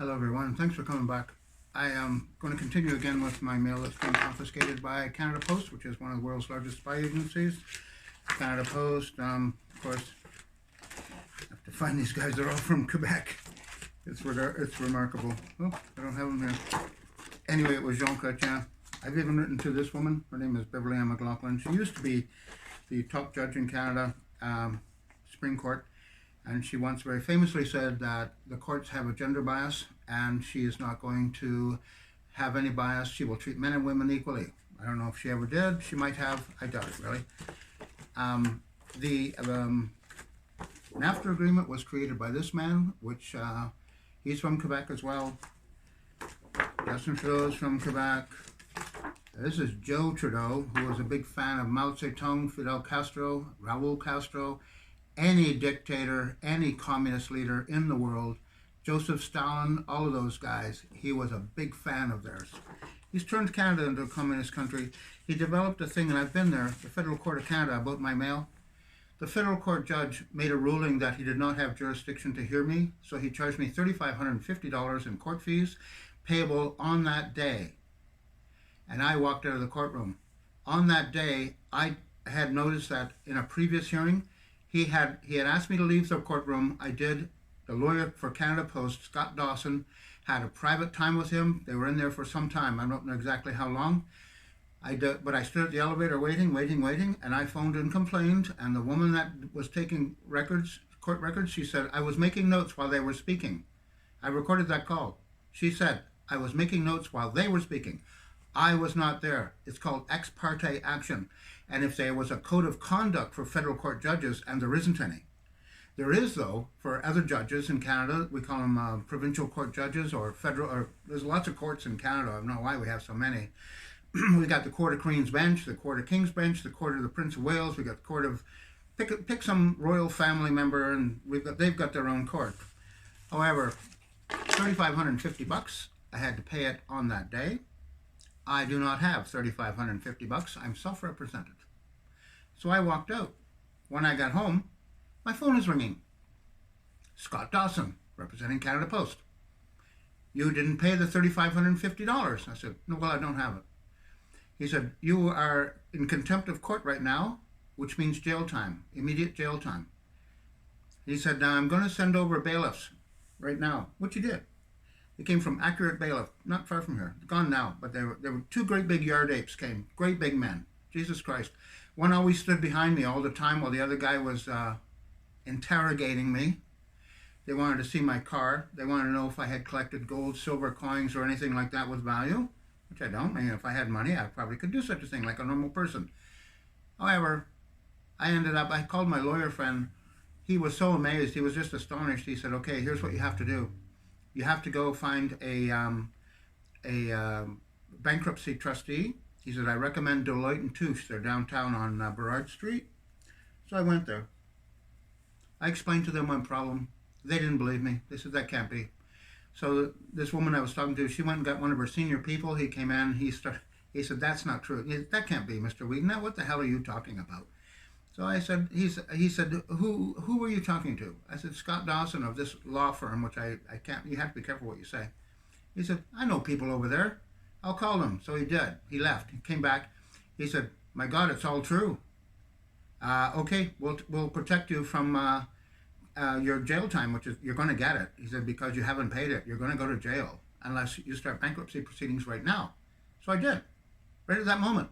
Hello everyone, thanks for coming back. I am going to continue again with my mail that's been confiscated by Canada Post, which is one of the world's largest spy agencies. Canada Post, of course, I have to find these guys, they're all from Quebec. It's remarkable. Oh, I don't have them here. Anyway, it was Jean Chrétien. I've even written to this woman. Her name is Beverly Ann McLaughlin. She used to be the top judge in Canada, Supreme Court. And she once very famously said that the courts have a gender bias and she is not going to have any bias. She will treat men and women equally. I don't know if she ever did. She might have. I doubt it, really. The NAFTA agreement was created by this man, which he's from Quebec as well. Justin Trudeau is from Quebec. This is Joe Trudeau, who was a big fan of Mao Zedong, Fidel Castro, Raul Castro, any dictator, any communist leader in the world, Joseph Stalin, all of those guys, he was a big fan of theirs. He's turned Canada into a communist country. He developed a thing, and I've been there, the Federal Court of Canada, about my mail. The federal court judge made a ruling that he did not have jurisdiction to hear me, so he charged me $3,550 in court fees, payable on that day. And I walked out of the courtroom. On that day, I had noticed that in a previous hearing, he had asked me to leave the courtroom. I did. The lawyer for Canada Post, Scott Dawson, had a private time with him. They were in there for some time. I don't know exactly how long. But I stood at the elevator waiting, and I phoned and complained. And the woman that was taking court records, she said, I was making notes while they were speaking. I recorded that call. She said, I was making notes while they were speaking. I was not there. It's called ex parte action. And if there was a code of conduct for federal court judges, and there isn't any. There is, though, for other judges in Canada. We call them provincial court judges or federal, or there's lots of courts in Canada. I don't know why we have so many. We got the Court of Queen's Bench, the Court of King's Bench, the Court of the Prince of Wales. We got the Court of, pick some royal family member, and they've got their own court. However, $3,550, I had to pay it on that day. I do not have $3,550. I'm self-represented. So I walked out. When I got home, my phone is ringing. Scott Dawson, representing Canada Post. You didn't pay the $3,550. I said, no, well, I don't have it. He said, you are in contempt of court right now, which means jail time, immediate jail time. He said, now I'm going to send over bailiffs right now, which he did. They came from Accurate Bailiff, not far from here. Gone now, but there were two great big yard apes came, great big men. Jesus Christ. One always stood behind me all the time while the other guy was interrogating me. They wanted to see my car. They wanted to know if I had collected gold, silver coins, or anything like that with value, which I don't. I mean, if I had money, I probably could do such a thing like a normal person. However, I called my lawyer friend. He was so amazed. He was just astonished. He said, okay, here's what you have to do. You have to go find a bankruptcy trustee. He said, I recommend Deloitte and Touche. They're downtown on Burrard Street. So I went there. I explained to them my problem. They didn't believe me. They said, that can't be. So this woman I was talking to, she went and got one of her senior people. He came in. He said, that's not true. That can't be, Mr. Wheaton. Now, what the hell are you talking about? So I said, he said, who were you talking to? I said, Scott Dawson of this law firm, which I can't, you have to be careful what you say. He said, I know people over there. I'll call them. So he did. He left. He came back. He said, my God, it's all true. Okay, we'll protect you from your jail time, which is, you're going to get it. He said, because you haven't paid it, you're going to go to jail unless you start bankruptcy proceedings right now. So I did, right at that moment.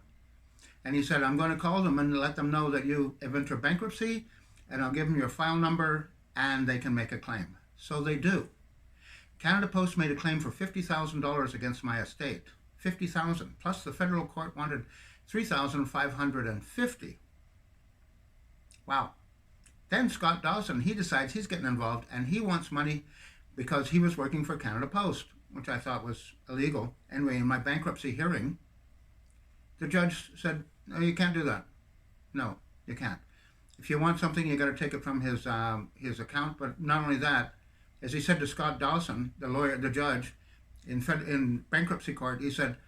And he said, I'm going to call them and let them know that you have entered bankruptcy, and I'll give them your file number, and they can make a claim. So they do. Canada Post made a claim for $50,000 against my estate. $50,000, plus the federal court wanted $3,550. Wow. Then Scott Dawson, he decides he's getting involved, and he wants money because he was working for Canada Post, which I thought was illegal. Anyway, in my bankruptcy hearing, the judge said, no, you can't do that. No, you can't. If you want something, you got to take it from his account. But not only that, as he said to Scott Dawson, the judge in bankruptcy court, he said,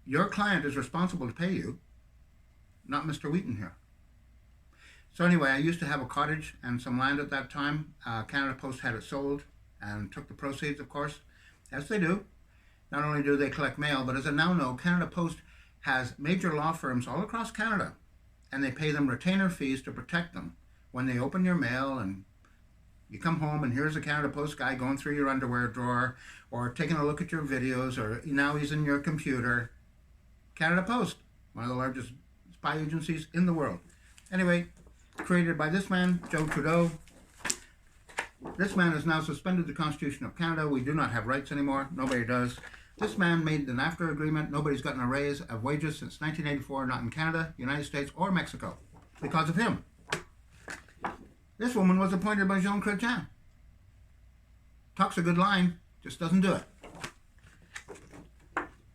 your client is responsible to pay you, not Mr. Wheaton here. So anyway, I used to have a cottage and some land at that time. Canada Post had it sold, and took the proceeds, of course, as they do. Not only do they collect mail, but as I now know, Canada Post has major law firms all across Canada, and they pay them retainer fees to protect them when they open your mail and you come home and here's a Canada Post guy going through your underwear drawer or taking a look at your videos, or now he's in your computer. Canada Post, one of the largest spy agencies in the world. Anyway, created by this man, Joe Trudeau. This man has now suspended the Constitution of Canada. We do not have rights anymore. Nobody does. This man made the NAFTA agreement. Nobody's gotten a raise of wages since 1984, not in Canada, United States, or Mexico, because of him. This woman was appointed by Jean Chrétien. Talks a good line, just doesn't do it.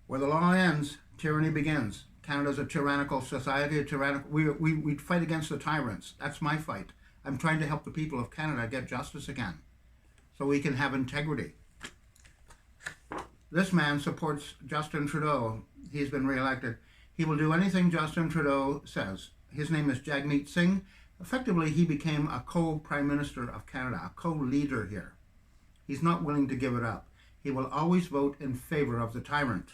Where the law ends, tyranny begins. Canada's a tyrannical society, we fight against the tyrants. That's my fight. I'm trying to help the people of Canada get justice again, so we can have integrity. This man supports Justin Trudeau. He's been re-elected. He will do anything Justin Trudeau says. His name is Jagmeet Singh. Effectively, he became a co-prime minister of Canada, a co-leader here. He's not willing to give it up. He will always vote in favor of the tyrant.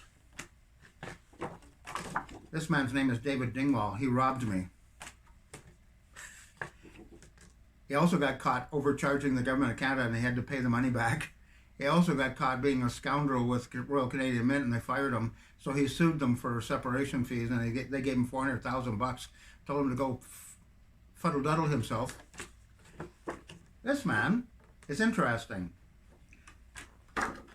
This man's name is David Dingwall. He robbed me. He also got caught overcharging the government of Canada, and they had to pay the money back. He also got caught being a scoundrel with Royal Canadian Mint, and they fired him. So he sued them for separation fees, and they gave him $400,000. Told him to go fuddle-duddle himself. This man is interesting.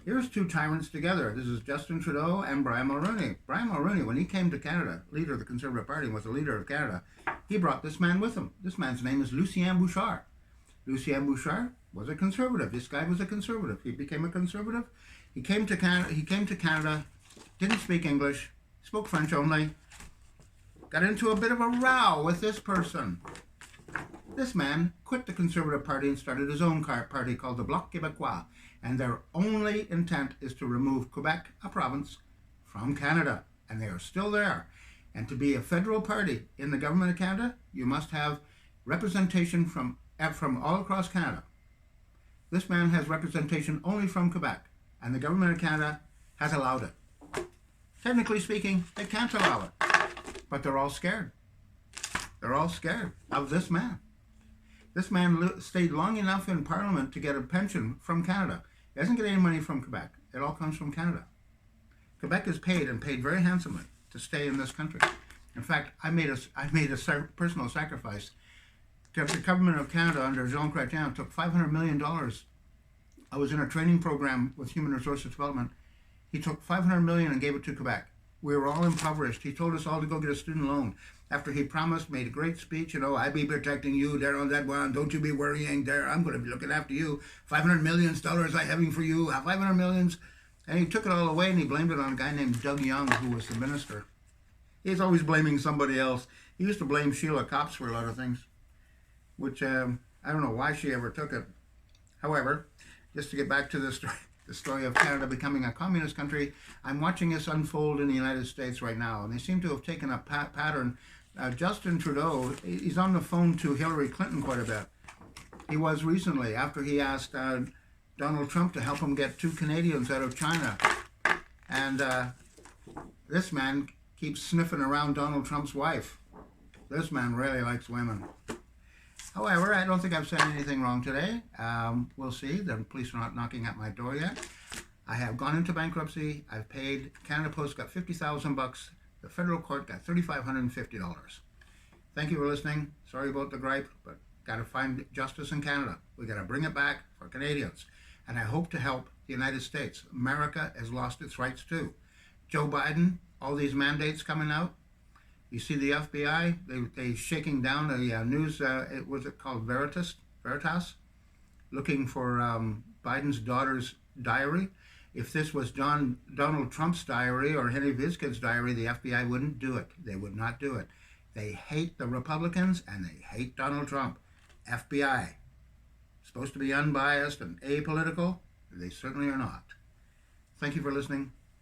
Here's two tyrants together. This is Justin Trudeau and Brian Mulroney. Brian Mulroney, when he came to Canada, leader of the Conservative Party, was the leader of Canada, he brought this man with him. This man's name is Lucien Bouchard. Lucien Bouchard was a conservative. This guy was a conservative. He became a conservative. He came to Canada, didn't speak English, spoke French only, got into a bit of a row with this person. This man quit the Conservative Party and started his own party called the Bloc Québécois, and their only intent is to remove Quebec, a province, from Canada, and they are still there. And to be a federal party in the government of Canada, you must have representation from all across Canada. This man has representation only from Quebec, and the government of Canada has allowed it. Technically speaking, they can't allow it, but they're all scared. They're all scared of this man. This man stayed long enough in Parliament to get a pension from Canada. He doesn't get any money from Quebec. It all comes from Canada. Quebec is paid, and paid very handsomely, to stay in this country. In fact, I made a personal sacrifice. The government of Canada under Jean Chrétien took $500 million. I was in a training program with Human Resources Development. He took $500 million and gave it to Quebec. We were all impoverished. He told us all to go get a student loan. After he promised, made a great speech, I be protecting you there on that one. Don't you be worrying there. I'm going to be looking after you. $500 million I having for you. $500 million. And he took it all away, and he blamed it on a guy named Doug Young, who was the minister. He's always blaming somebody else. He used to blame Sheila Copps for a lot of things, which I don't know why she ever took it. However, just to get back to the story of Canada becoming a communist country, I'm watching this unfold in the United States right now, and they seem to have taken a pattern. Justin Trudeau, he's on the phone to Hillary Clinton quite a bit. He was recently, after he asked Donald Trump to help him get 2 Canadians out of China. And this man keeps sniffing around Donald Trump's wife. This man really likes women. However, I don't think I've said anything wrong today. We'll see. The police are not knocking at my door yet. I have gone into bankruptcy. I've paid. Canada Post got $50,000. The federal court got $3,550. Thank you for listening. Sorry about the gripe, but got to find justice in Canada. We got to bring it back for Canadians. And I hope to help the United States. America has lost its rights too. Joe Biden, all these mandates coming out. You see the FBI, they shaking down a news, was it called Veritas, looking for Biden's daughter's diary. If this was Donald Trump's diary or any of his kids' diary, the FBI wouldn't do it. They would not do it. They hate the Republicans and they hate Donald Trump. FBI, supposed to be unbiased and apolitical. They certainly are not. Thank you for listening.